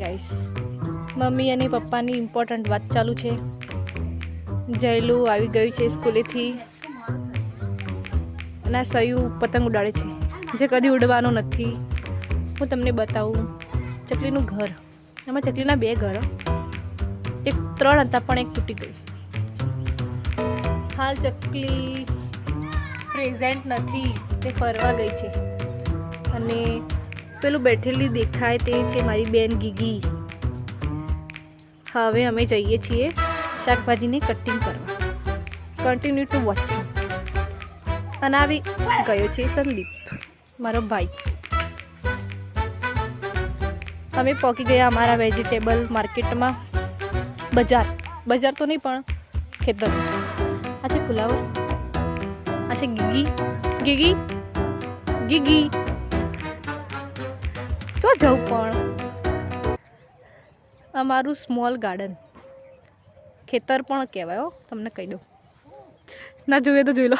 Guys, mummy અને પપ્પાની important વાત ચાલુ છે. જયલું આવી ગયું છે સ્કૂલેથી અને સયુ પતંગ ઉડાડે છે, જે કદી ઉડવાનો નથી. હું તમને બતાવું ચકલીનું ઘર. એમાં ચકલીના 2 ઘર, એક 3 હતા પણ એક તૂટી ગઈ. હાલ ચકલી પ્રેઝન્ટ નથી, તે ફરવા ગઈ છે. અને પેલું બેઠેલી દેખાય તે છે મારી બેન ગીગી. હવે અમે જઈએ છીએ શાકભાજીની કટિંગ કરવા. Continue two watching. અને આવી ગયો છે સંદીપ, મારો ભાઈ. અમે પહોંચી ગયા અમારા વેજીટેબલ માર્કેટમાં. બજાર તો નહીં પણ ખેતર. આ છે ફુલાવર, આ છે ગીગી. તો જવું પણ અમારું સ્મોલ ગાર્ડન, ખેતર પણ કહેવાય. તમને કહી દઉં, ના જોઈએ તો જોઈ લો.